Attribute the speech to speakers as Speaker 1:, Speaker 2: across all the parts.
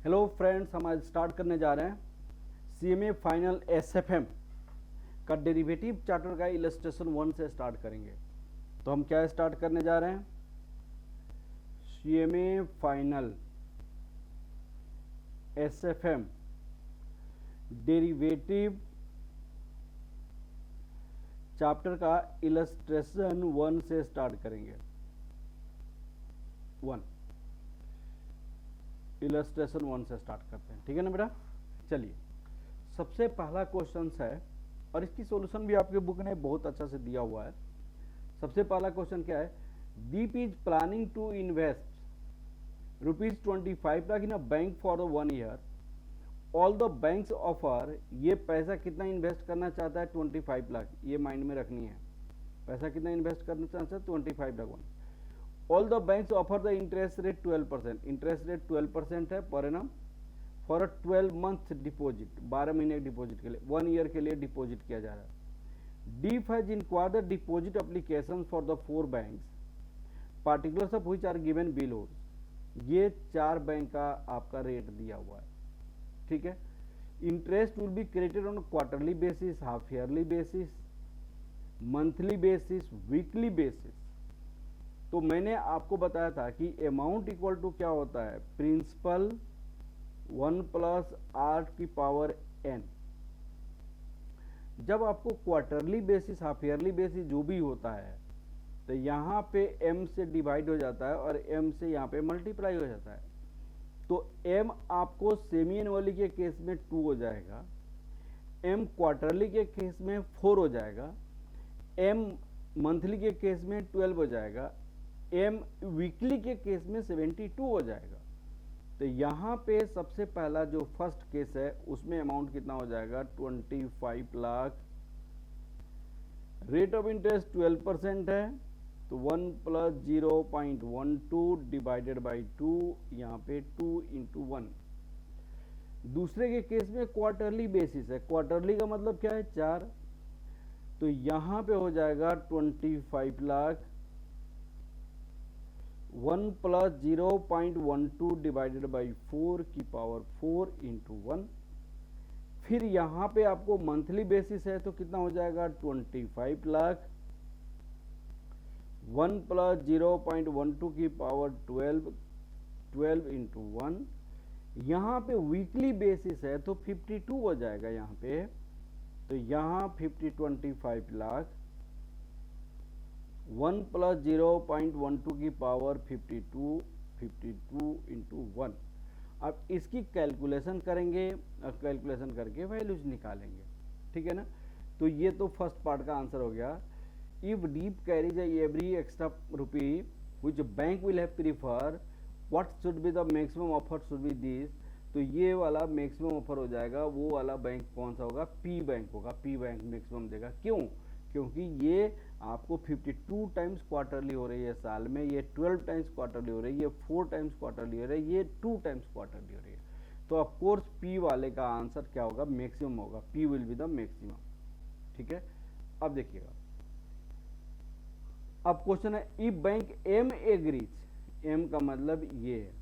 Speaker 1: Hello friends, हम आज start करने जा रहे हैं सीएमए फाइनल एसएफएम का डेरिवेटिव चार्टर का इलस्ट्रेशन 1 से स्टार्ट करेंगे। तो हम क्या स्टार्ट करने जा रहे हैं? CMA final SFM derivative chapter का इलस्ट्रेशन 1 से स्टार्ट करेंगे। 1 इलस्ट्रेशन 1 से स्टार्ट करते हैं, ठीक है ना बेटा। चलिए, सबसे पहला क्वेश्चन है और इसकी सॉल्यूशन भी आपके बुक ने बहुत अच्छा से दिया हुआ है। सबसे पहला क्वेश्चन क्या है? Deep is planning to invest ₹25 lakh in a bank for 1 year. All the banks offer, ये पैसा कितना इन्वेस्ट करना चाहता है? 25 लाख। ये माइंड में रखनी है, पैसा कितना इन्वेस्ट करना चाहता है? 25 lakh. All the banks offer the interest rate 12%। Interest rate 12% है per annum for a 12 month deposit, 12 महीने डिपॉजिट के लिए, 1 ईयर के लिए डिपॉजिट किया जा रहा है। Deep has inquired the deposit application for the 4 banks, particulars of which are given below. ये 4 बैंक का आपका रेट दिया हुआ है, ठीक है। Interest will be credited on quarterly basis, half yearly basis, monthly basis, weekly basis. तो मैंने आपको बताया था कि अमाउंट इक्वल टू क्या होता है? Principal 1 + r⁴n। जब आपको quarterly basis, half yearly basis जो भी होता है तो यहाँ पे m से डिवाइड हो जाता है और m से यहाँ पे मल्टीप्लाई हो जाता है। तो m आपको सेमी एनुअली के केस में 2 हो जाएगा, m क्वार्टरली के केस में 4 हो जाएगा, m मंथली के केस में 12 हो जाएगा, m वीकली के केस में 72 हो जाएगा। तो यहाँ पे सबसे पहला जो फर्स्ट केस है उसमें अमाउंट कितना हो जाएगा? 25 लाख। रेट ऑफ इंटरेस्ट 12% है तो 1 + 0.12 डिवाइडेड बाई 2, यहाँ पे 2 × 1। दूसरे के केस में क्वार्टरली बेसिस है, क्वार्टरली का मतलब क्या है? 4। तो यहाँ पे हो जाएगा 25 लाख 1 + 0.12 डिवाइडेड बाई 4 की पावर 4 × 1। फिर यहाँ पे आपको मंथली बेसिस है तो कितना हो जाएगा? 25 लाख 1 + 0.12 की पावर 12 × 1। यहाँ पे वीकली बेसिस है तो 52 हो जाएगा यहाँ पे। तो यहाँ 25 लाख 1 + 0.12 की पावर 52 × 1। अब इसकी कैलकुलेशन करेंगे और कैलकुलेशन करके वैल्यूज निकालेंगे, ठीक है ना। तो ये तो फर्स्ट पार्ट का आंसर हो गया। If deep carries every extra rupee which bank will have prefer, what should be the maximum offer should be this. तो ये वाला मैक्सिमम ऑफर हो जाएगा, वो वाला बैंक कौन सा होगा? पी बैंक होगा। पी बैंक मैक्सिमम देगा। क्यों? क्योंकि ये आपको 52 टाइम्स क्वार्टरली हो रही है साल में, ये 12 टाइम्स क्वार्टरली हो रही है, ये 4 टाइम्स क्वार्टरली हो रही है, ये 2 टाइम्स क्वार्टरली हो रही है। तो ऑफ कोर्स पी वाले का आंसर क्या होगा? मैक्सिमम होगा। P will be the maximum, ठीक है। अब देखिएगा, अब क्वेश्चन है if bank M agrees, M का मतलब ये है,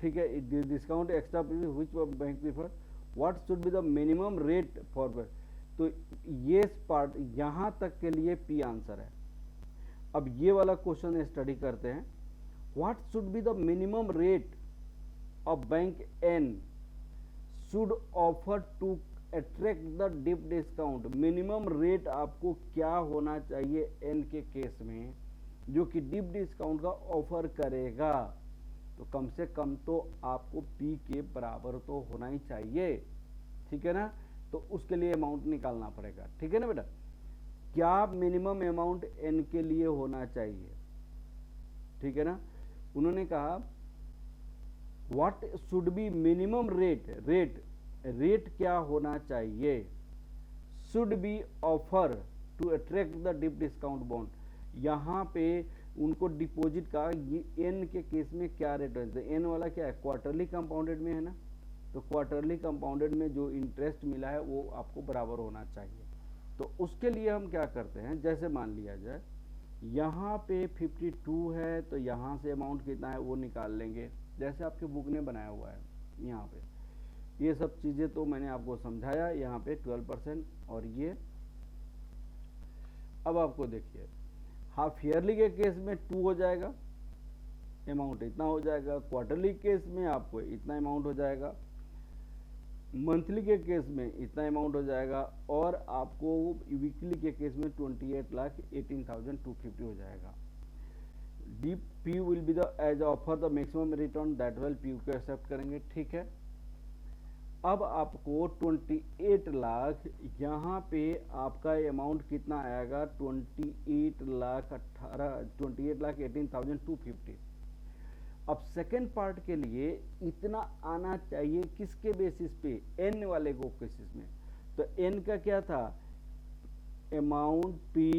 Speaker 1: ठीक है। Discount extra which bank prefer, what should be the minimum rate for. तो ये पार्ट यहां तक के लिए पी आंसर है। अब ये वाला क्वेश्चन स्टडी करते हैं। What should be the minimum rate of bank N should offer to attract the deep discount. Minimum rate आपको क्या होना चाहिए एन के केस में जो कि डिप डिस्काउंट का ऑफर करेगा? तो कम से कम तो आपको पी के बराबर तो होना ही चाहिए, ठीक है ना। तो उसके लिए अमाउंट निकालना पड़ेगा, ठीक है ना बेटा। क्या मिनिमम अमाउंट एन के लिए होना चाहिए, ठीक है ना। उन्होंने कहा what should be minimum rate, rate क्या होना चाहिए? Should be offer to attract the deep discount bond. यहाँ पे उनको डिपॉजिट का ये एन के केस में क्या रेट है? एन वाला क्या है? क्वार्टरली कंपाउंडेड में है ना। तो क्वार्टरली कंपाउंडेड में जो इंटरेस्ट मिला है वो आपको बराबर होना चाहिए। तो उसके लिए हम क्या करते हैं, जैसे मान लिया जाए यहाँ पे 52 है तो यहाँ से अमाउंट कितना है वो निकाल लेंगे, जैसे आपके बुक ने बनाया हुआ है। यहाँ पे ये सब चीज़ें तो मैंने आपको समझाया। यहाँ पे 12% और ये। अब आपको देखिए हाफ ईयरली के केस में 2 हो जाएगा, अमाउंट इतना हो जाएगा। क्वार्टरली केस में आपको इतना अमाउंट हो जाएगा। मंथली के केस में इतना अमाउंट हो जाएगा। और आपको वीकली के केस में 28,18,250 हो जाएगा। D P will be the as offer the maximum return that well P को एक्सेप्ट करेंगे, ठीक है। अब आपको 28 लाख, यहाँ पे आपका अमाउंट कितना आएगा 28,18,250। अब सेकेंड पार्ट के लिए इतना आना चाहिए किसके बेसिस पे, एन वाले को केसेस में। तो एन का क्या था, amount P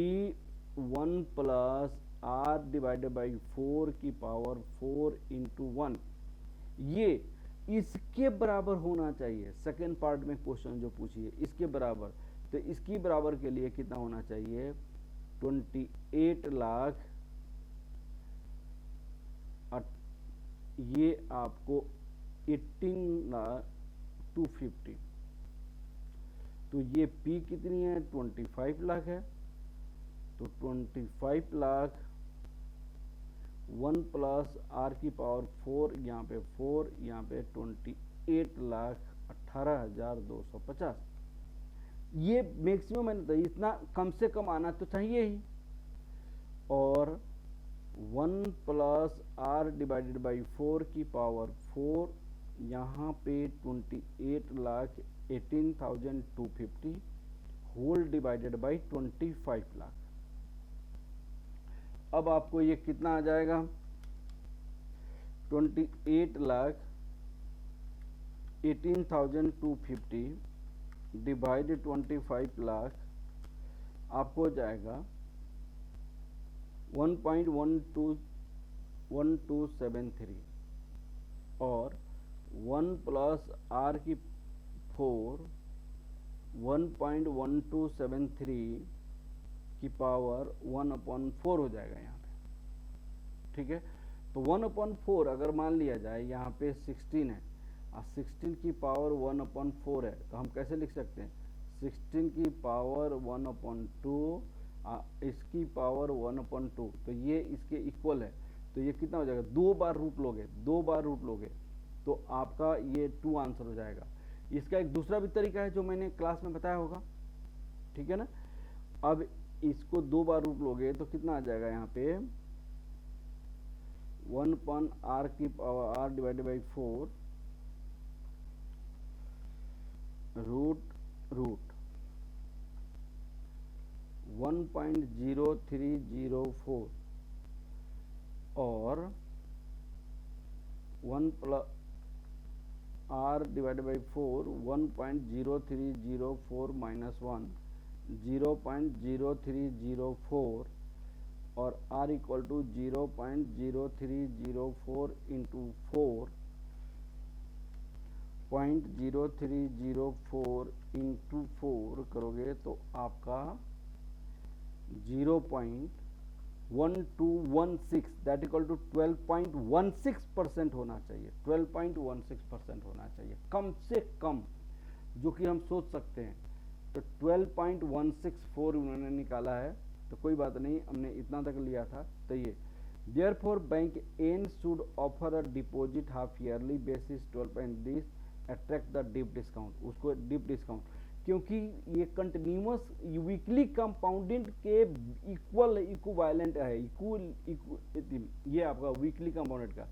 Speaker 1: 1 plus R divided by 4 की पावर 4 इंटू 1, ये इसके बराबर होना चाहिए। सेकेंड पार्ट में क्वेश्चन जो पूछिए इसके बराबर, तो इसकी बराबर के लिए कितना होना चाहिए 28 लाख, ये आपको 18,250। तो ये P कितनी है 25 लाख है। तो 25 लाख 1 प्लस आर की पावर 4, यहाँ पे 4, यहाँ पे 28,18,250। ये मैक्सिमम है, तो इतना कम से कम आना तो चाहिए ही। और 1 प्लस आर डिवाइडेड बाई 4 की पावर 4, यहाँ पे 28,18,250 होल डिवाइडेड बाई 25 लाख। अब आपको ये कितना आ जाएगा 28,18,250 डिवाइड 25 लाख, आपको हो जाएगा 1.1273। और 1 प्लस आर की 4 1.1273 की पावर 1/4 हो जाएगा यहाँ पे, ठीक है। तो 1/4 अगर मान लिया जाए, यहाँ पे 16 है और 16 की पावर 1/4 है, तो हम कैसे लिख सकते हैं 16 की पावर 1/2 इसकी पावर 1/2, तो ये इसके इक्वल है। तो ये कितना हो जाएगा, 2 बार रूट लोगे तो आपका ये 2 आंसर हो जाएगा। इसका एक दूसरा भी तरीका है जो मैंने क्लास में बताया होगा, ठीक है ना। अब इसको 2 बार रूट लोगे तो कितना आ जाएगा, यहाँ पे 1 आर की power R divided by 4 root 1.0304 और 1 plus R divided by 4 1.0304 minus 1 0.0304 और r equal to 0.0304 into 4.0304 into 4 करोगे तो आपका 0.1216 दैट इक्वल टू 12.16% होना चाहिए। 12.16% होना चाहिए कम से कम, जो कि हम सोच सकते हैं। तो 12.164 उन्होंने निकाला है, तो कोई बात नहीं, हमने इतना तक लिया था। तो ये therefore bank N should offer a deposit half yearly basis 12.this attract the deep discount, उसको डीप डिस्काउंट, क्योंकि ये कंटिन्यूअस वीकली कंपाउंडेड के इक्विवेलेंट है, ये आपका वीकली कंपाउंडेड का।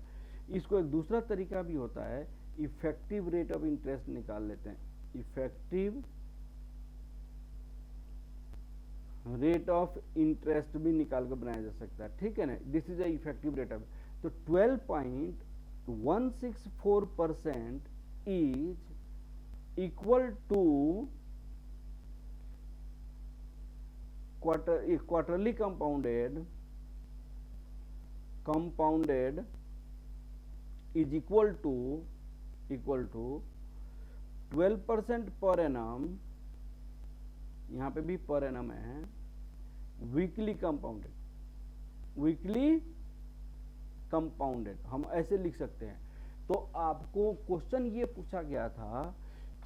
Speaker 1: इसको एक दूसरा तरीका भी होता है, इफेक्टिव रेट ऑफ इंटरेस्ट निकाल लेते हैं। इफेक्टिव रेट ऑफ इंटरेस्ट भी निकाल कर बनाया जा सकता है, ठीक है ना। This is effective rate of, तो 12.164% is equal to quarterly compounded is equal to 12% per annum, यहाँ पे भी पर एनम है, वीकली कंपाउंडेड वीकली कंपाउंडेड, हम ऐसे लिख सकते हैं। तो आपको क्वेश्चन ये पूछा गया था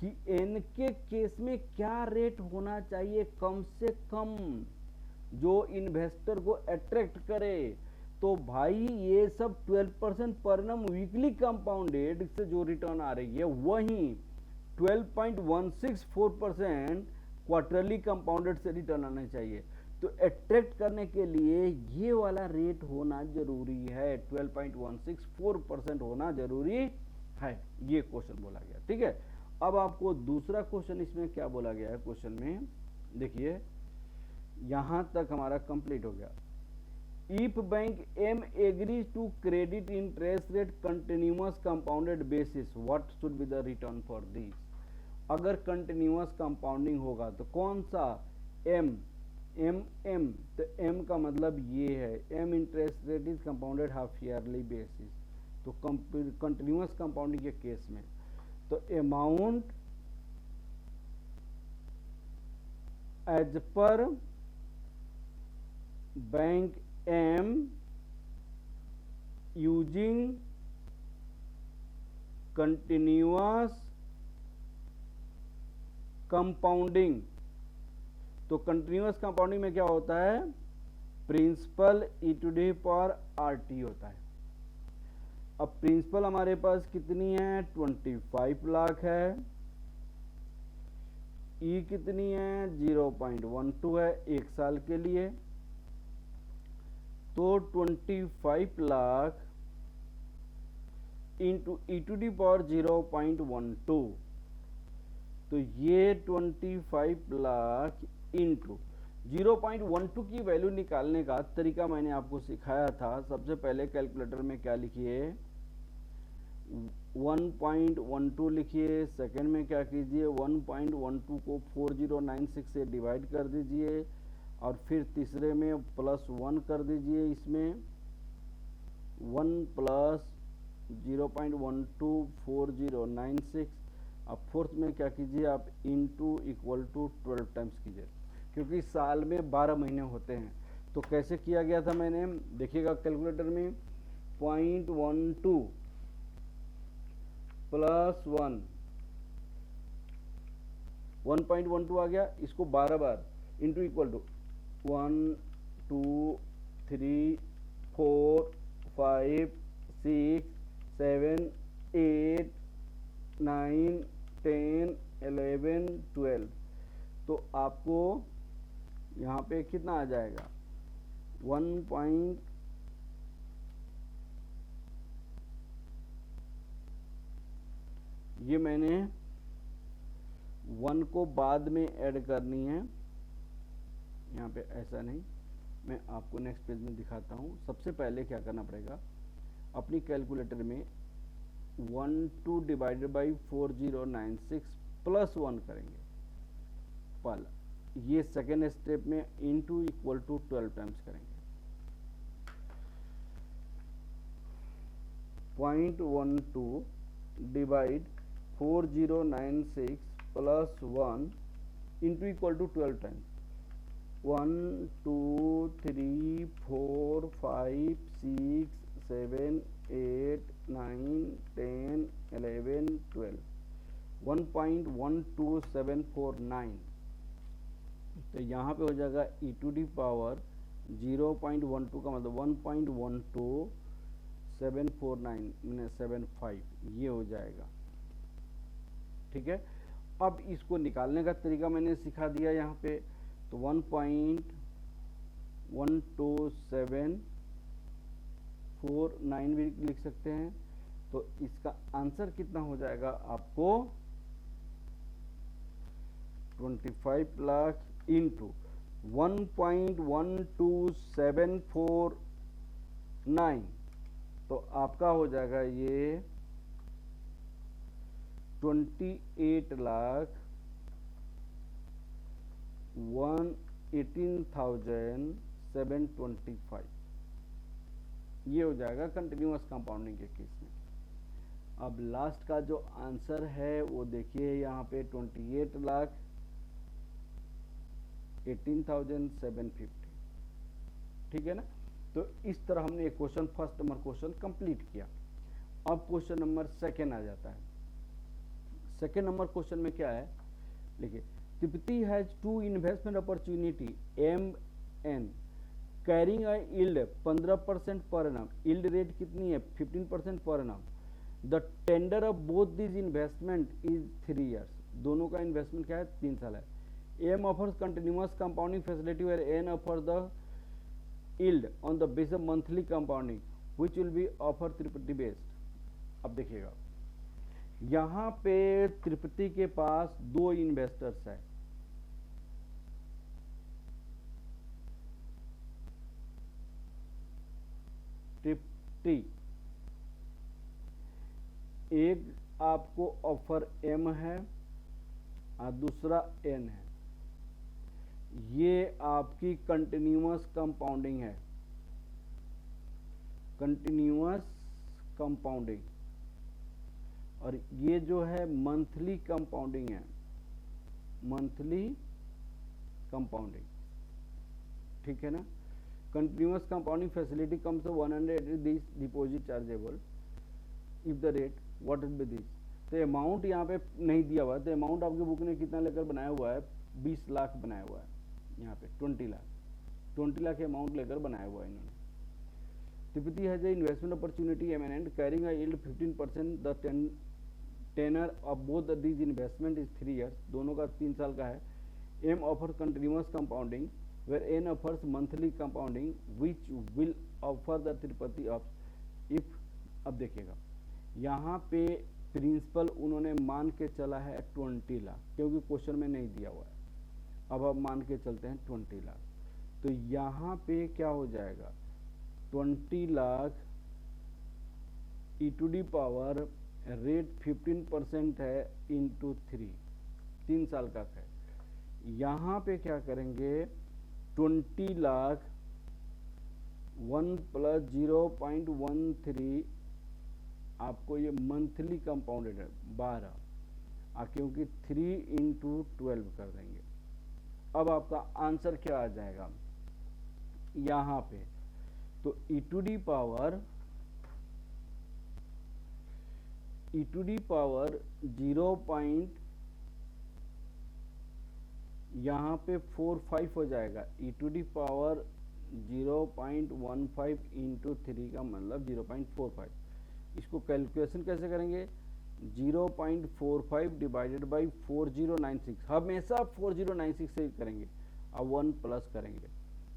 Speaker 1: कि एन के केस में क्या रेट होना चाहिए कम से कम जो इन्वेस्टर को अट्रैक्ट करे। तो भाई ये सब 12% पर एनम वीकली कंपाउंडेड से जो रिटर्न आ रही है वही 12.164% क्वार्टरली कंपाउंडेड से रिटर्न आना चाहिए। तो अट्रैक्ट करने के लिए ये वाला रेट होना जरूरी है, 12.164% होना जरूरी है, ये क्वेश्चन बोला गया। ठीक है, अब आपको दूसरा क्वेश्चन इसमें क्या बोला गया है, क्वेश्चन में देखिए यहां तक हमारा कंप्लीट हो गया। If bank M agrees to credit interest rate continuous compounded basis what should be the return for this. अगर कंटिन्यूअस कंपाउंडिंग होगा तो कौन सा एम, तो एम का मतलब ये है, M interest rate is compounded half yearly basis. तो कंटिन्यूअस कंपाउंडिंग के केस में तो amount as per bank M using continuous compounding. तो कंटिन्यूअस कंपाउंडिंग में क्या होता है, principal E to the power R T होता है। अब प्रिंसिपल हमारे पास कितनी है, 25 लाख है, ई कितनी है 0.12 है एक साल के लिए। तो 25 lakh into E to the power 0.12, तो ये 25 लाख इंटू 0.12 की वैल्यू निकालने का तरीका मैंने आपको सिखाया था। सबसे पहले कैलकुलेटर में क्या लिखिए, 1.12 लिखिए, सेकंड में क्या कीजिए 1.12 को 4096 से डिवाइड कर दीजिए और फिर तीसरे में +1 कर दीजिए, इसमें 1 प्लस 0.12 4096। अब फोर्थ में क्या कीजिए आप इंटू इक्वल टू 12 टाइम्स कीजिए, क्योंकि साल में 12 महीने होते हैं। तो कैसे किया गया था मैंने, देखिएगा कैलकुलेटर में 0.12 प्लस 1.12 आ गया, इसको 12 बार इंटू इक्वल टू 1 2 3 4 5 6 7 8 9 10 11 12। तो आपको यहाँ पे कितना आ जाएगा 1. ये मैंने 1 को बाद में ऐड करनी है, यहाँ पे ऐसा नहीं, मैं आपको नेक्स्ट पेज में दिखाता हूँ। सबसे पहले क्या करना पड़ेगा, अपनी कैलकुलेटर में 12 डिवाइडेड बाई 4096 प्लस 1 करेंगे पहला, ये सेकेंड स्टेप में इनटू इक्वल टू 12 टाइम्स करेंगे। 0.12 divide 4096 plus 1 into equal to 12 times, 1 2 3 4 5 6 7 8 9 10 11 12, 1.12749। तो यहाँ पे हो जाएगा ई टू डी पावर 0.12 का मतलब 1.12749 ये हो जाएगा। ठीक है, अब इसको निकालने का तरीका मैंने सिखा दिया यहाँ पे। तो 1.12749 भी लिख सकते हैं। तो इसका आंसर कितना हो जाएगा आपको 25 लाख इंटू 1.12749, तो आपका हो जाएगा ये 28,118,725 ये हो जाएगा कंटिन्यूअस कंपाउंडिंग के केस में। अब लास्ट का जो आंसर है वो देखिए यहाँ पे 28,18,750। ठीक है ना, तो तो इस तरह हमने एक question, first number question complete किया। अब क्वेश्चन नंबर सेकेंड आ जाता है। सेकेंड नंबर क्वेश्चन में क्या है, देखिए, Tripti has two investment opportunity M N carrying a yield 15% पर एनम, यील्ड रेट कितनी है 15% पर annum. The tenure of both this investment is 3 years, दोनों का इन्वेस्टमेंट क्या है 3 साल है। M offers continuous compounding facility where N offer the yield on the basis of monthly compounding which will be offer त्रिपुटी बेस्ड। अब देखिएगा, यहाँ पे त्रिपुटी के पास दो इन्वेस्टर्स है, त्रिपुटी, एक आपको ऑफर एम है और दूसरा एन है। ये आपकी कंटिन्यूअस कंपाउंडिंग है, कंटिन्यूअस कंपाउंडिंग, और ये जो है मंथली कंपाउंडिंग है, मंथली कंपाउंडिंग, ठीक है ना। Continuous compounding facility comes 180 this deposit chargeable if the rate what is be this. तो अमाउंट यहाँ पे नहीं दिया हुआ है, तो अमाउंट आपकी बुक ने कितना लेकर बनाया हुआ है 20 लाख बनाया हुआ है, यहाँ पे 20 लाख अमाउंट लेकर बनाया हुआ है इन्होंने। Tripti has a investment opportunity M and N carrying a yield 15%, the tenor of both this investment is 3 years, दोनों का 3 साल का है। M offer continuous compounding where N offers monthly compounding which will offer the Tirupati of if. अब देखिएगा, यहाँ पे principal उन्होंने मान के चला है 20 लाख, क्योंकि क्वेश्चन में नहीं दिया हुआ है। अब मान के चलते हैं 20 लाख, तो यहाँ पे क्या हो जाएगा 20 लाख ई टू डी पावर रेट 15% है इंटू 3 साल का है। यहाँ पे क्या करेंगे 20 लाख 1 + 0.13, आपको ये मंथली कंपाउंडेड है 12, क्योंकि 3 × 12 कर देंगे। अब आपका आंसर क्या आ जाएगा यहाँ पे, तो ई टू डी पावर 0. यहाँ पे 45 हो जाएगा, ई टू डी पावर 0.15 × 3 का मतलब 0.45। इसको कैलकुलेशन कैसे करेंगे 0.45 डिवाइडेड बाई 4096, हमेशा 4096 से करेंगे, अब 1 प्लस करेंगे,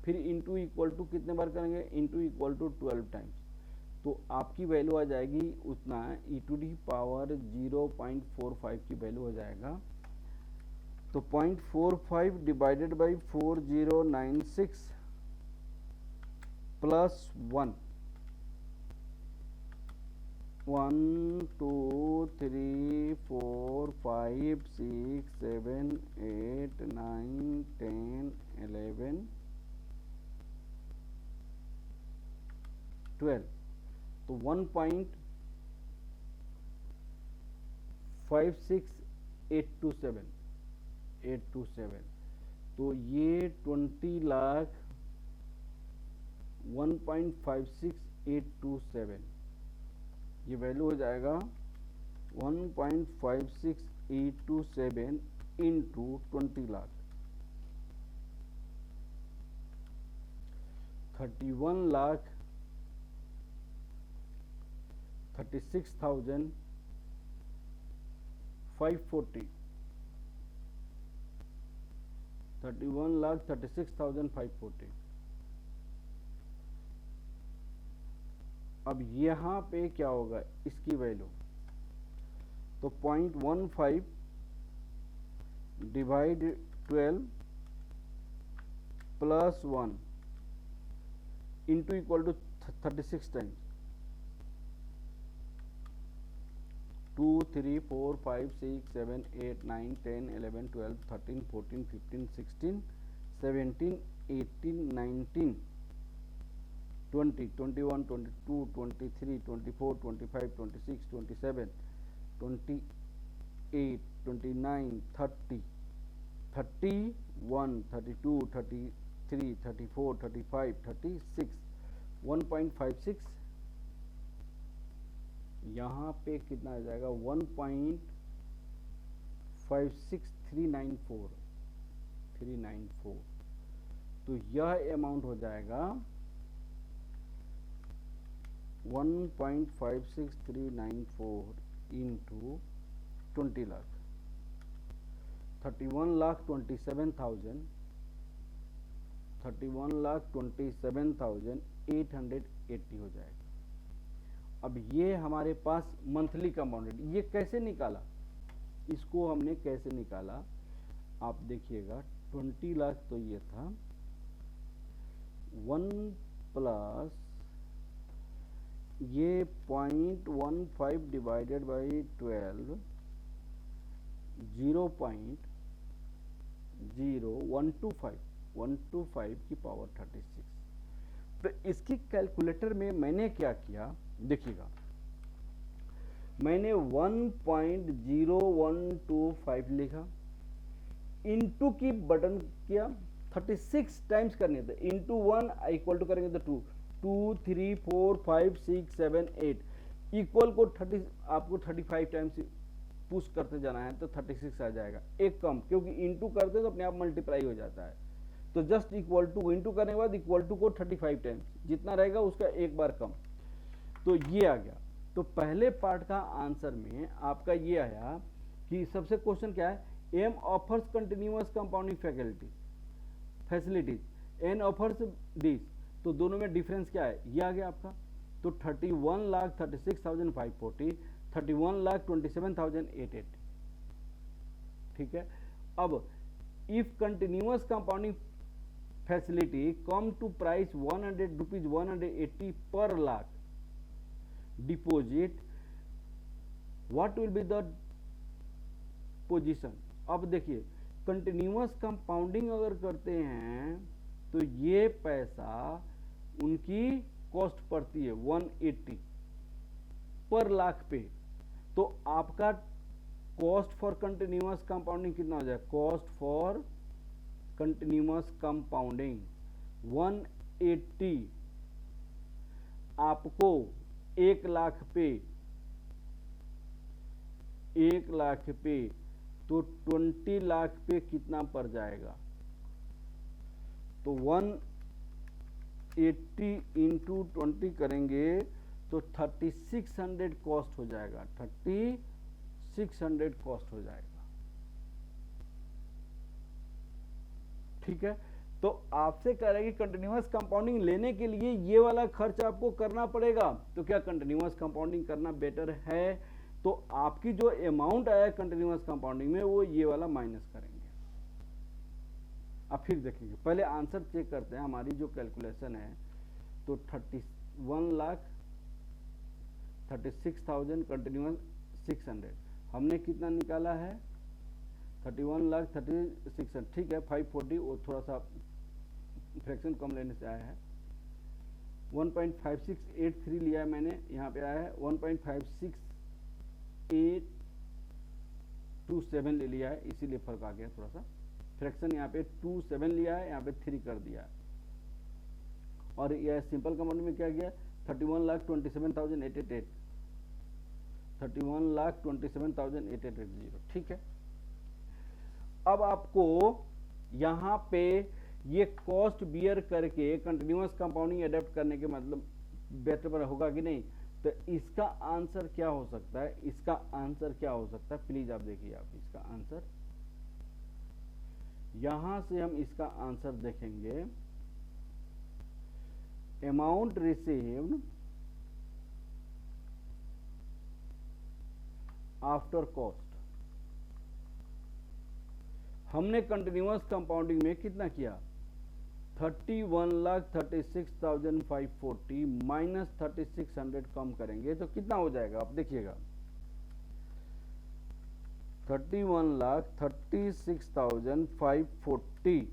Speaker 1: फिर इंटू इक्वल टू कितने बार करेंगे इंटू इक्वल टू 12 टाइम्स, तो आपकी वैल्यू आ जाएगी उतना ई टू डी पावर 0.45 की वैल्यू हो जाएगा। तो 0.45 डिवाइडेड बाई 4096 प्लस 1 1 2 3 4 5 6 7 8 9 10 11 12, तो 1.56827, तो ये 20 लाख 1.56827, ये वैल्यू हो जाएगा 1.56827 इंटू 20 लाख 31,36,540, 31,36,540। अब यहाँ पे क्या होगा इसकी वैल्यू, तो 0.15 divide 12 plus 1 into equal to 36 times, 2 3 4 5 6 7 8 9 10 11 12 13 14 15 16 17 18 19 20 21 22 23 24 25 26 27 28 29 30 31 32 33 34 35 36 1.56, यहाँ पे कितना आ जाएगा 1.56394, तो यह अमाउंट हो जाएगा 1.56394 इंटू 20 लाख, 31,27,880 हो जाएगा। अब ये हमारे पास मंथली कंपाउंडेड, ये कैसे निकाला, इसको हमने कैसे निकाला आप देखिएगा। 20 लाख तो ये था 1 प्लस ये 0.15 डिवाइडेड बाई 12 0.0125 की पावर 36। तो इसकी कैलकुलेटर में मैंने क्या किया देखिएगा, मैंने 1.0125 लिखा, इंटू की बटन किया 36 टाइम्स करने थे, इंटू 1 इक्वल टू करेंगे तो 2 3 4 5 6 7 8 इक्वल को 30, आपको 35 टाइम्स पुश करते जाना है तो 36 आ जाएगा, एक कम, क्योंकि इंटू करते तो अपने आप मल्टीप्लाई हो जाता है। तो जस्ट इक्वल टू, इंटू करने के बाद इक्वल टू को 35 टाइम्स जितना रहेगा उसका एक बार कम, तो ये आ गया। तो पहले पार्ट का आंसर में आपका ये आया कि सबसे क्वेश्चन क्या है, M offers continuous compounding facilities, N offers this, तो दोनों में डिफरेंस क्या है, ये आ गया आपका। तो 31,36,540, 31,27,880, ठीक है। अब if continuous compounding facility come to price 100 rupees 180 पर lakh deposit, what will be the position. अब देखिए कंटिन्यूअस कंपाउंडिंग अगर करते हैं तो ये पैसा उनकी कॉस्ट पड़ती है 180 पर लाख पे, तो आपका कॉस्ट फॉर कंटिन्यूअस कंपाउंडिंग कितना हो जाएगा, कॉस्ट फॉर कंटिन्यूअस कंपाउंडिंग 180 आपको 1 लाख पे, 1 लाख पे, तो 20 लाख पे कितना पड़ जाएगा, तो 180 इंटू 20 करेंगे तो 3600 कॉस्ट हो जाएगा, 3600 कॉस्ट हो जाएगा, ठीक है। तो आपसे कह रहे हैं कि कंटिन्यूअस कंपाउंडिंग लेने के लिए ये वाला खर्च आपको करना पड़ेगा, तो क्या कंटिन्यूअस कंपाउंडिंग करना बेटर है, तो आपकी जो अमाउंट आया कंटिन्यूअस कंपाउंडिंग में वो ये वाला माइनस करेंगे। अब फिर देखेंगे, पहले आंसर चेक करते हैं, हमारी जो कैलकुलेशन है तो 31,36,000 कंटिन्यूअस 600 हमने कितना निकाला है 31,36,000, ठीक है। 540 वो थोड़ा सा फ्रैक्शन कम लेने से आया है, 1.5683 लिया है मैंने, यहाँ पे आया है 1.56827 ले लिया है, इसीलिए फर्क आ गया थोड़ा सा, फ्रैक्शन यहाँ पे 27 लिया है, यहाँ पे 3 कर दिया है। और यह सिंपल कंपाउंड में क्या गया 31,27,888, 31,27,880, ठीक है। अब आपको यहाँ पे ये कॉस्ट बियर करके कंटिन्यूअस कंपाउंडिंग एडेप्ट करने के मतलब बेटर होगा कि नहीं, तो इसका आंसर क्या हो सकता है, इसका आंसर क्या हो सकता है, प्लीज आप देखिए, आप इसका आंसर यहां से हम इसका आंसर देखेंगे, अमाउंट रिसीव्ड आफ्टर कॉस्ट, हमने कंटिन्यूअस कंपाउंडिंग में कितना किया 31,36,540 माइनस 3600 कम करेंगे तो कितना हो जाएगा, आप देखिएगा 31,36,540,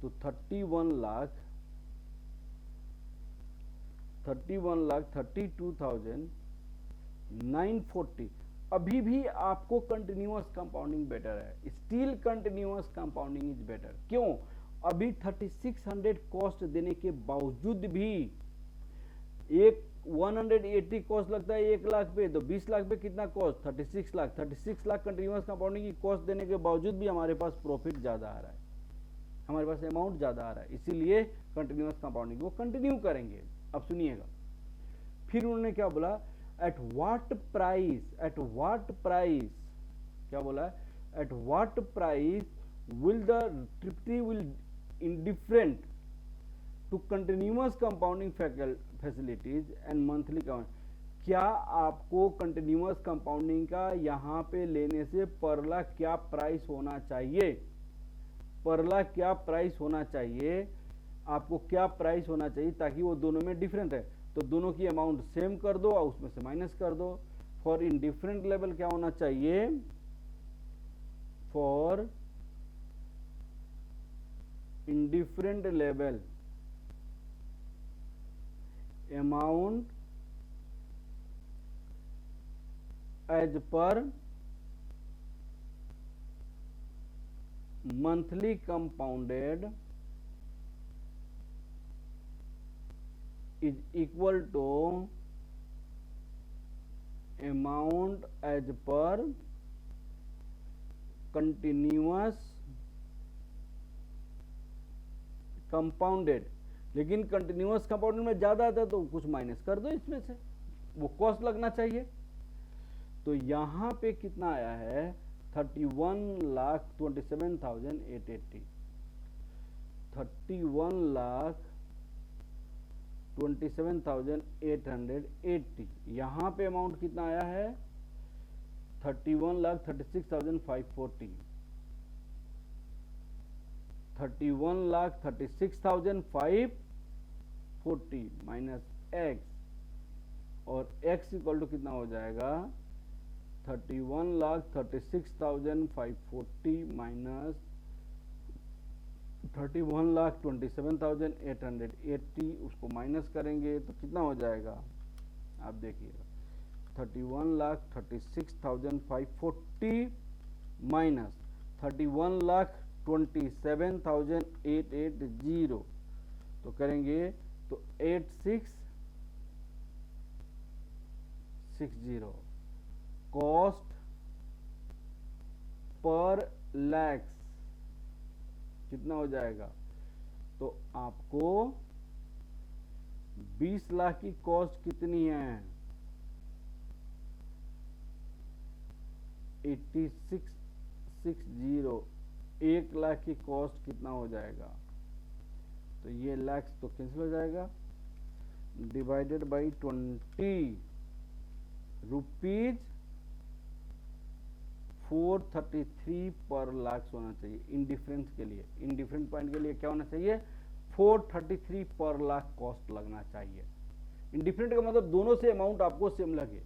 Speaker 1: तो 31,32,940। अभी भी आपको कंटिन्यूअस कंपाउंडिंग बेटर है, still continuous compounding is better, क्यों, अभी 3600 कॉस्ट देने के बावजूद भी एक 180 कॉस्ट लगता है 1 लाख पे, तो 20 लाख पे कितना कॉस्ट 36 लाख कंटिन्यूअस कंपाउंडिंग की कॉस्ट देने के बावजूद भी हमारे पास प्रॉफिट ज्यादा आ रहा है, हमारे पास अमाउंट ज्यादा आ रहा है, इसीलिए कंटिन्यूअस कंपाउंडिंग वो कंटिन्यू करेंगे। अब सुनिएगा, फिर उन्होंने क्या बोला, एट व्हाट प्राइस, क्या बोला, at what price will the Tripti will indifferent to continuous compounding facilities and monthly compounding। क्या आपको कंटिन्यूअस कंपाउंडिंग का यहां पे लेने से पर लाख क्या प्राइस होना चाहिए, पर लाख क्या प्राइस होना चाहिए, आपको क्या प्राइस होना चाहिए ताकि वो दोनों में डिफरेंट है, तो दोनों की अमाउंट सेम कर दो और उसमें से माइनस कर दो। फॉर इन डिफरेंट लेवल क्या होना चाहिए, for indifferent level amount as per monthly compounded is equal to amount as per continuous compounded. लेकिन कंटिन्यूअस कंपाउंडेड में ज्यादा आता है तो कुछ माइनस कर दो इसमें से, वो कॉस्ट लगना चाहिए। तो यहां पे कितना आया है 31,27,880, 31,27,880। यहां पे अमाउंट कितना आया है 31,36,540, 31,36,540 माइनस एक्स, और x इक्वल टू कितना हो जाएगा 31,36,540 माइनस 31,27,880, उसको माइनस करेंगे तो कितना हो जाएगा, आप देखिएगा 31,36,540 माइनस 31,27,880, तो करेंगे तो 8660 कॉस्ट पर लैक्स कितना हो जाएगा, तो आपको 20 लाख की कॉस्ट कितनी है 8660, 1 लाख की कॉस्ट कितना हो जाएगा, तो ये लैक्स तो कैंसिल हो जाएगा, डिवाइडेड बाई 20 रुपीज 433 पर लाख होना चाहिए। इंडिफरेंस के लिए, इंडिफरेंट पॉइंट के लिए क्या होना चाहिए 433 पर लाख कॉस्ट लगना चाहिए। इंडिफरेंट का मतलब दोनों से अमाउंट आपको सेम लगे।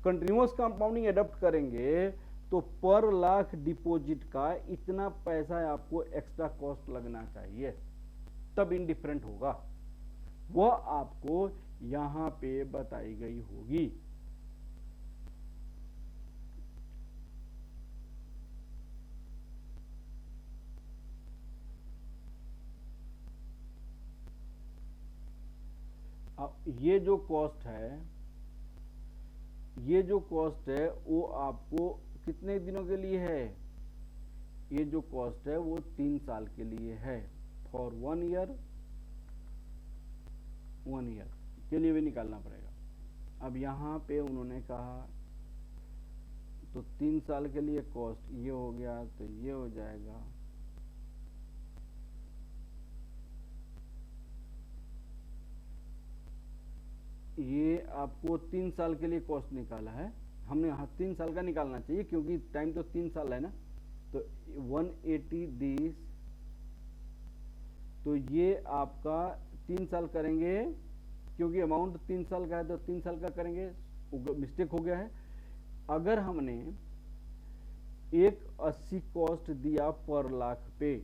Speaker 1: कंटिन्यूअस कंपाउंडिंग एडॉप्ट करेंगे तो पर लाख डिपॉजिट का इतना पैसा आपको एक्स्ट्रा कॉस्ट लगना चाहिए, तब इंडिफरेंट होगा, वह आपको यहां पे बताई गई होगी। अब ये जो कॉस्ट है वो आपको कितने दिनों के लिए है, ये जो कॉस्ट है वो 3 साल के लिए है, फॉर 1 ईयर के लिए भी निकालना पड़ेगा। अब यहाँ पे उन्होंने कहा तो 3 साल के लिए कॉस्ट ये हो गया, तो ये हो जाएगा ये आपको 3 साल के लिए कॉस्ट निकाला है हमने, हाँ 3 साल का निकालना चाहिए क्योंकि टाइम तो 3 साल है ना, तो 180 दिस, तो ये आपका 3 साल करेंगे क्योंकि अमाउंट 3 साल का है तो 3 साल का करेंगे, मिस्टेक हो गया है। अगर हमने एक 80 कॉस्ट दिया पर लाख पे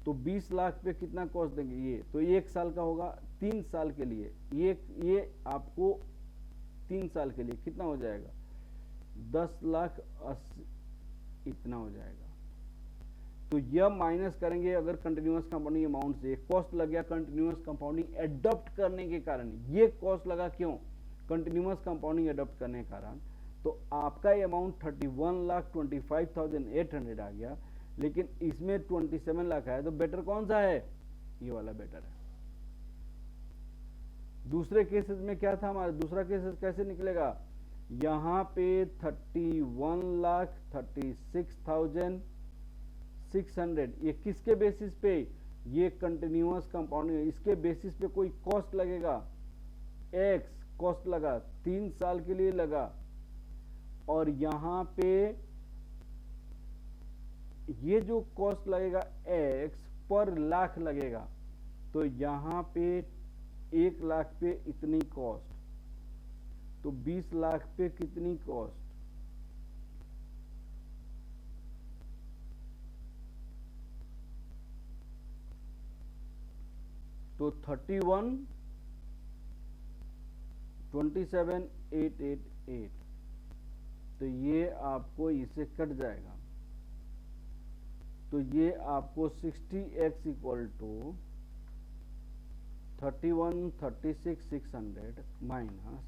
Speaker 1: तो 20 लाख पे कितना कॉस्ट देंगे, ये तो 1 साल का होगा, 3 साल के लिए ये आपको 3 साल के लिए कितना हो जाएगा 10 लाख 80 इतना हो जाएगा। तो यह माइनस करेंगे अगर कंटिन्यूअस कंपाउंडिंग अमाउंट से, कॉस्ट लग गया कंटिन्यूअस कंपाउंडिंग एडॉप्ट करने के कारण, ये कॉस्ट लगा क्यों, कंटिन्यूअस कंपाउंडिंग एडॉप्ट करने के कारण। तो आपका ये अमाउंट 31,25,800 आ गया, लेकिन इसमें 27 लाख है, तो बेटर कौन सा है, ये वाला बेटर है। दूसरे केसेस में क्या था हमारा, दूसरा केसेस कैसे निकलेगा, यहाँ पे 31,36,600, ये किसके बेसिस पे, ये कंटिन्यूअस कंपाउंडिंग, इसके बेसिस पे कोई कॉस्ट लगेगा, एक्स कॉस्ट लगा 3 साल के लिए लगा, और यहाँ पे ये जो कॉस्ट लगेगा एक्स पर लाख लगेगा, तो यहाँ पे 1 लाख पे इतनी कॉस्ट, तो 20 लाख पे कितनी कॉस्ट, तो 31,27,888, तो ये आपको इसे कट जाएगा, तो ये आपको 60x equal to 31,36,600 minus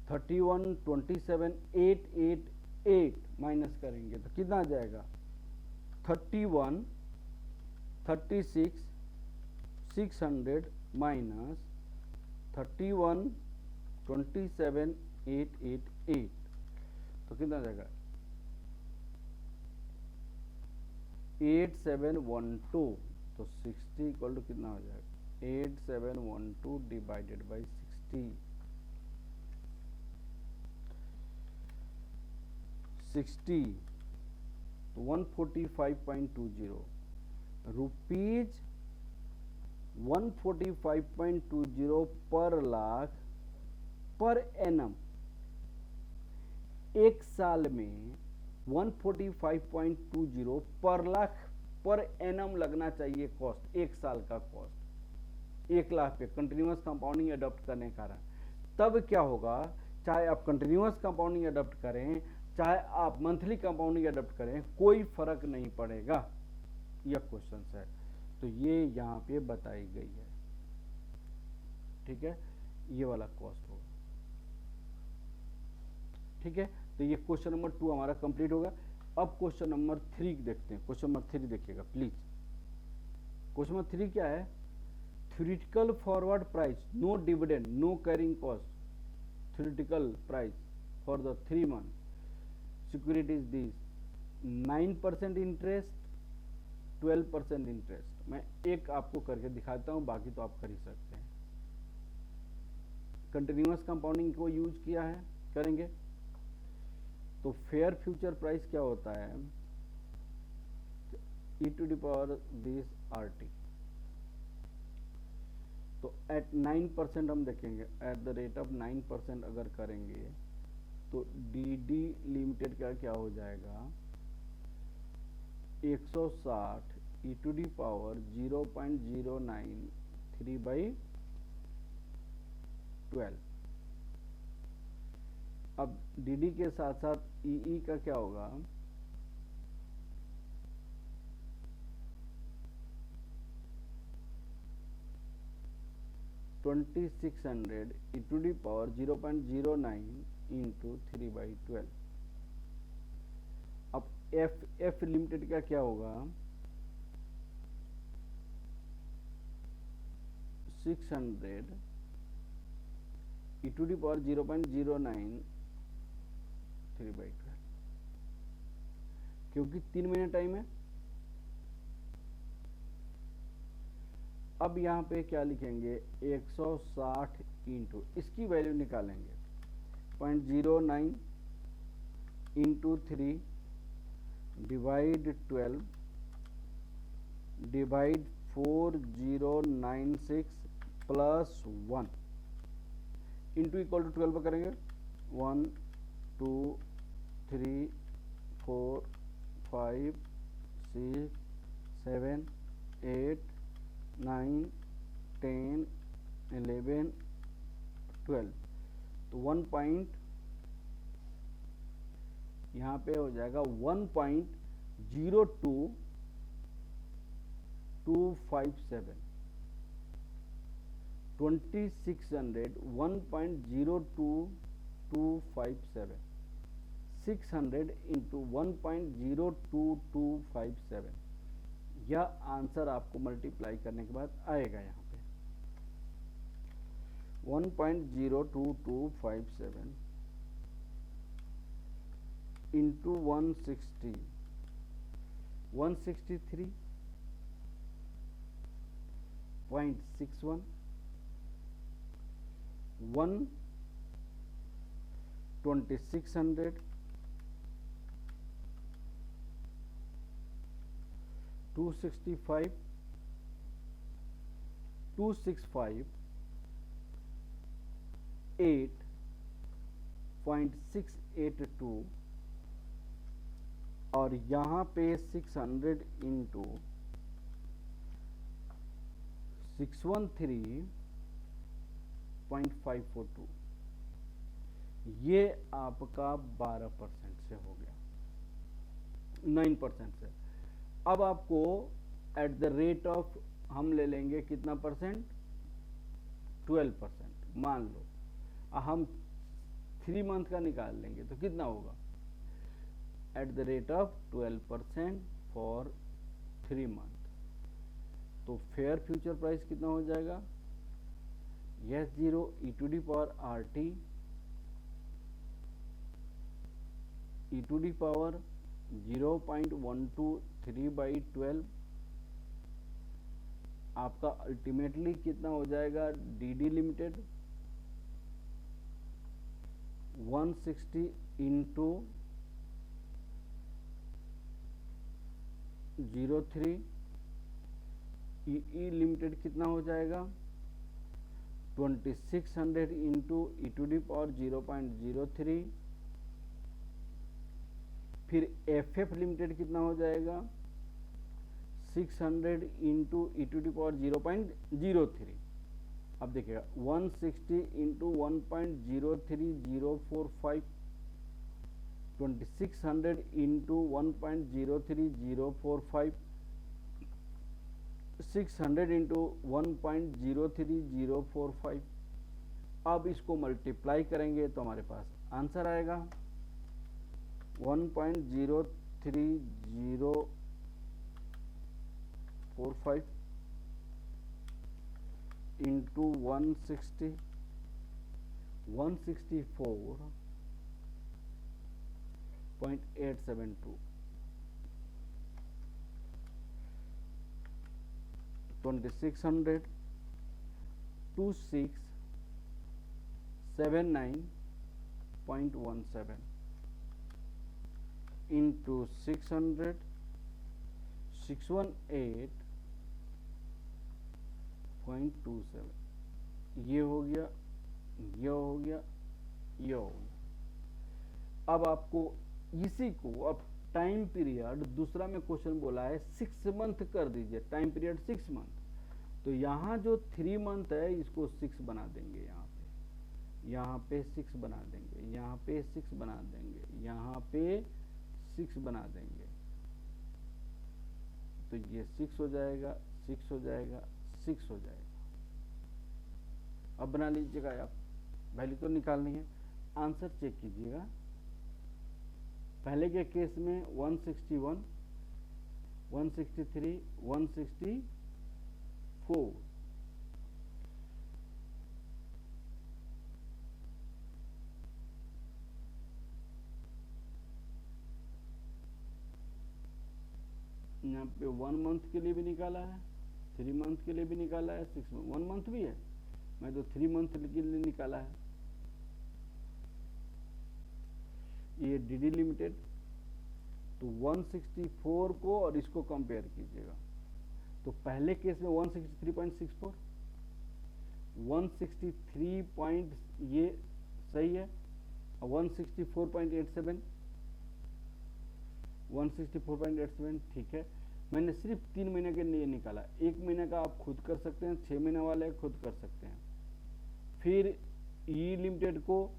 Speaker 1: 31,27,888 minus करेंगे तो कितना आ जाएगा, 31,36,600 माइनस 31,27,888, तो कितना आ जाएगा 8712, तो 60 इक्वल टू कितना हो जाएगा 8712 डिवाइडेड बाई 60 तो 145.20 रुपीज 145.20 पर लाख पर एनम, एक साल में 145.20 पर लाख पर एनम लगना चाहिए कॉस्ट, एक साल का कॉस्ट 1 लाख पे कंटिन्यूअस कंपाउंडिंग अडॉप्ट करने के कारण। तब क्या होगा, चाहे आप कंटिन्यूअस कंपाउंडिंग अडॉप्ट करें चाहे आप मंथली कंपाउंडिंग अडॉप्ट करें, कोई फर्क नहीं पड़ेगा, यह क्वेश्चन है, तो ये यहाँ पे बताई गई है, ठीक है, ये वाला कॉस्ट होगा, ठीक है। तो ये क्वेश्चन नंबर 2 हमारा कंप्लीट होगा। अब क्वेश्चन नंबर 3 देखते हैं, क्वेश्चन नंबर 3 देखिएगा प्लीज। क्वेश्चन नंबर 3 क्या है, theoretical forward price no dividend no carrying cost, theoretical price for the 3 month securities this 9% interest 12% interest. मैं एक आपको करके दिखाता हूं, बाकी तो आप कर ही सकते हैं। कंटिन्यूअस कंपाउंडिंग को यूज किया है, करेंगे तो फेयर फ्यूचर प्राइस क्या होता है, e to the power this RT, तो एट 9% हम देखेंगे, एट द रेट ऑफ 9% अगर करेंगे तो DD लिमिटेड का क्या हो जाएगा 160 e टू दी पावर 0.093/12। अब DD के साथ साथ EE का क्या होगा, $2600 e to the power 0.09 into 3/12। अब F लिमिटेड का क्या होगा 600 e टू दी पावर 0.09 3/12, क्योंकि 3 महीने टाइम है। अब यहाँ पे क्या लिखेंगे 160 इंटू, इसकी वैल्यू निकालेंगे 0.09 into 3 divide 12 divide 4096 plus 1 into equal to 12 पर करेंगे 1 2 3 4 5 6 7 8 9 10 11 12, तो 1 पॉइंट यहाँ पे हो जाएगा 1.02 257 2600 1.02257 600 इंटू 1.02257 यह आंसर आपको मल्टीप्लाई करने के बाद आएगा यहाँ पे 1.02257 इंटू 160 163.61 2600 265 8.682 और यहाँ पे 600 इंटू 613.542 ये आपका 12% से हो गया 9% से। अब आपको एट द रेट ऑफ हम ले लेंगे कितना परसेंट 12%। मान लो हम 3 मंथ का निकाल लेंगे तो कितना होगा at the rate of 12% for 3 month. तो फेयर फ्यूचर प्राइस कितना हो जाएगा yes 0 e to the power RT e to the power 0.123/12 आपका अल्टीमेटली कितना हो जाएगा DD limited 160 into 03 E limited कितना हो जाएगा 2600 into E to the power 0.03 फिर FF लिमिटेड कितना हो जाएगा 600 into E to the power 0.03। अब देखिएगा 160 इंटू 1.03045 2600 इंटू 1.03045 600 इंटू 1.03045। अब इसको मल्टीप्लाई करेंगे तो हमारे पास आंसर आएगा 1.03045 इंटू 160 164.872 2600 2679.17 into 600 618.27 ये हो गया ये हो गया ये हो गया। अब आपको इसी को अब टाइम पीरियड दूसरा में क्वेश्चन बोला है 6 मंथ कर दीजिए टाइम पीरियड 6 मंथ। तो यहाँ जो 3 मंथ है इसको 6 बना देंगे यहाँ पे 6 बना देंगे यहाँ पे 6 बना देंगे यहाँ पे 6 बना देंगे तो ये 6 हो जाएगा 6 हो जाएगा 6 हो जाएगा। अब बना लीजिएगा आप वैल्यू तो निकालनी है आंसर चेक कीजिएगा। पहले के केस में 161 163 164 यहाँ पे 1 मंथ के लिए भी निकाला है 3 मंथ के लिए भी निकाला है 6 मंथ 1 मंथ भी है मैं तो 3 मंथ के लिए निकाला है। ये DD लिमिटेड तो 164 को और इसको कंपेयर कीजिएगा तो पहले केस में 163.64 163 पॉइंट ये सही है 164.87 164.87 ठीक है। मैंने सिर्फ 3 महीने के लिए निकाला 1 महीने का आप खुद कर सकते हैं 6 महीने वाले खुद कर सकते हैं। फिर ई लिमिटेड को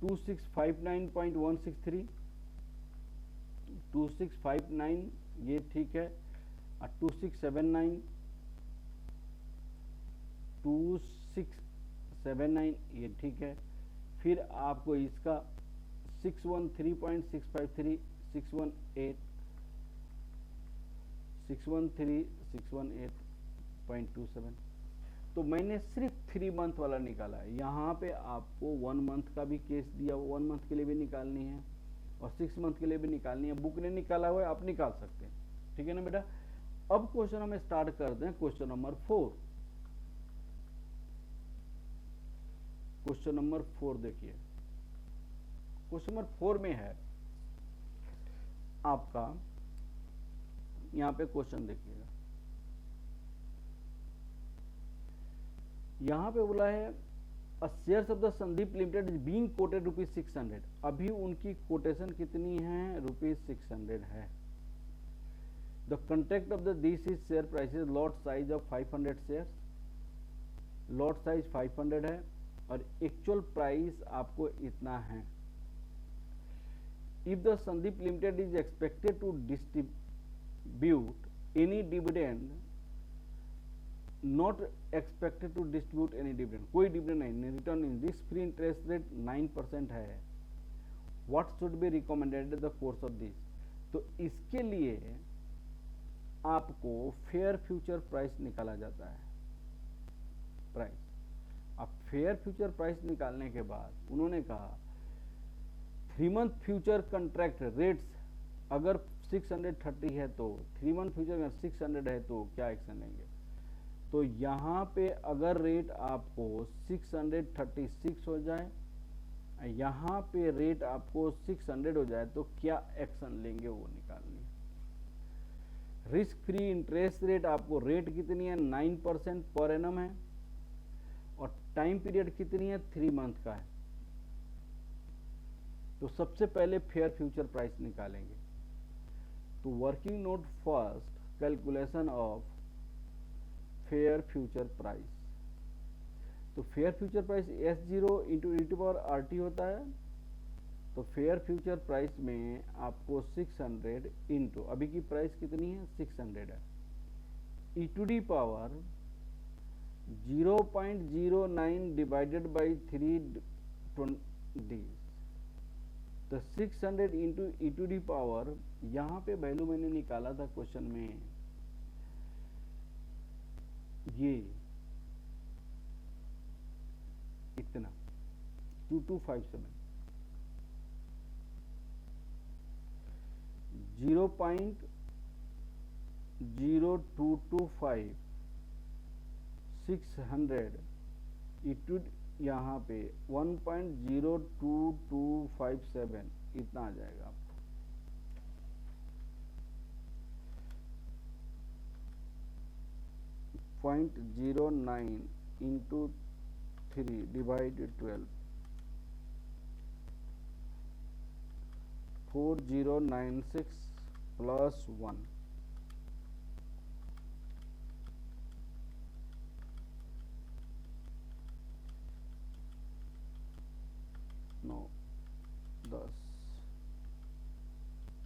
Speaker 1: 2659.163 2659 ये ठीक है 2679 ये ठीक है। फिर आपको इसका 613.653 618.27। तो मैंने सिर्फ 3 मंथ वाला निकाला है। यहाँ पे आपको 1 मंथ का भी केस दिया, 1 मंथ के लिए भी निकालनी है और 6 मंथ के लिए भी निकालनी है। बुक ने निकाला हुआ है, आप निकाल सकते हैं, ठीक है ना बेटा। अब क्वेश्चन हम स्टार्ट करते हैं। क्वेश्चन नंबर 4, क्वेश्चन नंबर 4 देखिए। क्वेश्चन नंबर 4 में है आपका, यहाँ पे क्वेश्चन देखिएगा, यहाँ पे बोला है shares of the Sandeep limited is being quoted ₹600। अभी उनकी कोटेशन कितनी है? ₹600 है। The contract of the this is share prices lot size of 500 shares. Lot size 500 है और एक्चुअल प्राइस आपको इतना है। If the Sandeep limited is expected to distribute any dividend, not expected to distribute any dividend, कोई dividend नहीं, return in risk free interest rate 9% है। What should B recommended the course of this? तो इसके लिए आपको फेयर फ्यूचर प्राइस निकाला जाता है। प्राइस, अब फेयर फ्यूचर प्राइस निकालने के बाद उन्होंने कहा 3 मंथ फ्यूचर कंट्रैक्ट रेट्स अगर 630 है तो 3 मंथ फ्यूचर में 600 है तो क्या एक्शन लेंगे? तो यहाँ पे अगर रेट आपको 636 हो जाए, यहाँ पे रेट आपको 600 हो जाए तो क्या एक्शन लेंगे वो निकालनी। रिस्क फ्री इंटरेस्ट रेट आपको रेट कितनी है? 9% पर एनम है और टाइम पीरियड कितनी है? 3 मंथ का है। तो सबसे पहले फेयर फ्यूचर प्राइस निकालेंगे। तो working note first, calculation of fair future price. तो fair future price S0 into e⁻RT होता है। तो फेयर फ्यूचर प्राइस में आपको 600 इंटू, अभी की प्राइस कितनी है? 600 है, e⁻0.09 डिवाइडेड बाई 3 days। तो 600 इंटू e⁻, यहाँ पे वैल्यू मैंने निकाला था क्वेश्चन में, ये इतना 2257, 0.0225 600 इंटू यहाँ पे 1.02257 इतना आ जाएगा आपको। 0.09 इंटू 3 डिवाइडेड 12, 4096 प्लस 1, नौ 10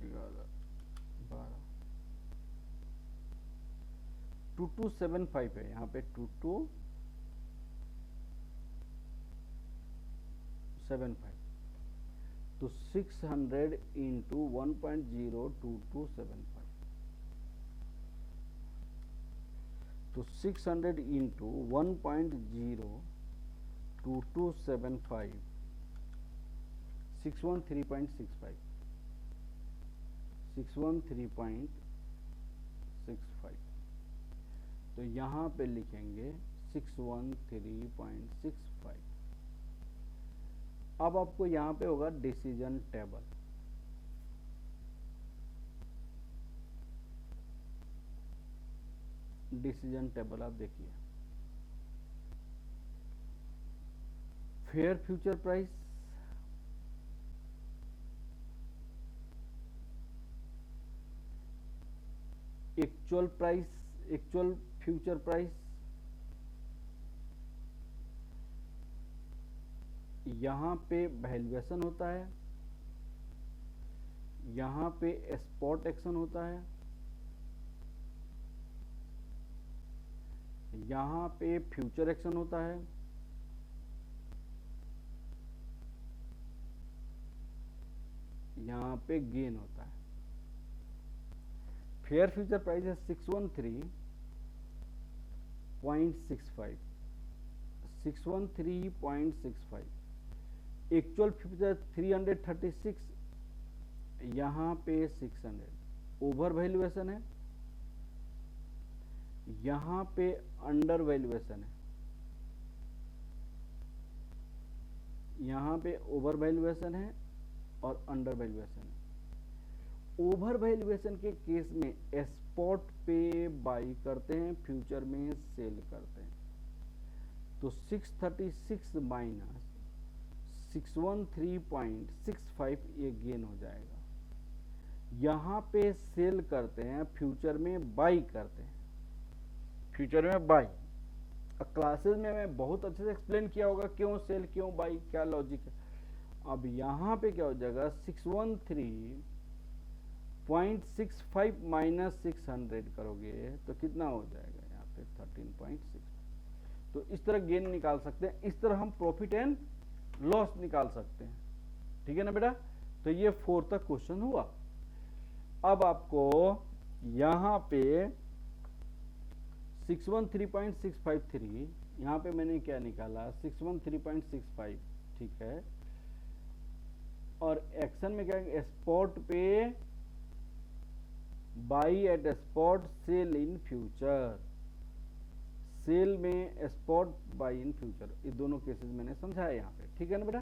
Speaker 1: 11 12 2275 है यहाँ पे 2275। तो 600 इंटू 1.02275, तो 600 इंटू 1.02275 613.65 613.65। तो यहाँ पे लिखेंगे 613.65। अब आपको यहाँ पे होगा डिसीजन टेबल। डिसीजन टेबल आप देखिए, fair future price, actual price, actual future price, यहाँ पे वैल्यूएशन होता है, यहाँ पे स्पॉट एक्शन होता है, यहाँ पे फ्यूचर एक्शन होता है, यहाँ पे गेन होता है। फेयर फ्यूचर प्राइस है 613.65, 613.65। एक्चुअल फ्यूचर 336, यहाँ पे 600। ओवर वैल्यूएशन है, यहाँ पे अंडर वैल्यूएशन है, यहाँ पे ओवर वैल्यूएशन है और अंडर वैल्यूएशन है। ओवर वैल्यूएशन के केस में स्पॉट पे बाई करते हैं, फ्यूचर में सेल करते हैं। तो 636 माइनस 613.65 ये गेन हो जाएगा। यहाँ पे सेल करते हैं, फ्यूचर में बाई करते हैं, फ्यूचर में बाई। क्लासेस में मैं बहुत अच्छे से एक्सप्लेन किया होगा क्यों सेल क्यों बाई, क्या लॉजिक है। अब यहाँ पे क्या हो जाएगा, 613.65 माइनस 600 करोगे तो कितना हो जाएगा, यहाँ पे 13.6। तो इस तरह गेन निकाल सकते हैं, इस तरह हम प्रॉफिट एंड लॉस निकाल सकते हैं। ठीक है ना बेटा। तो ये 4 तक क्वेश्चन हुआ। अब आपको यहाँ पे 613.653, यहाँ पे मैंने क्या निकाला 613.65, ठीक है। और एक्शन में क्या है, स्पॉट पे buy at spot, sell in future. Sell में स्पॉट, बाई इन फ्यूचर, ये दोनों केसेस मैंने समझाया यहाँ पे। ठीक है ना बेटा।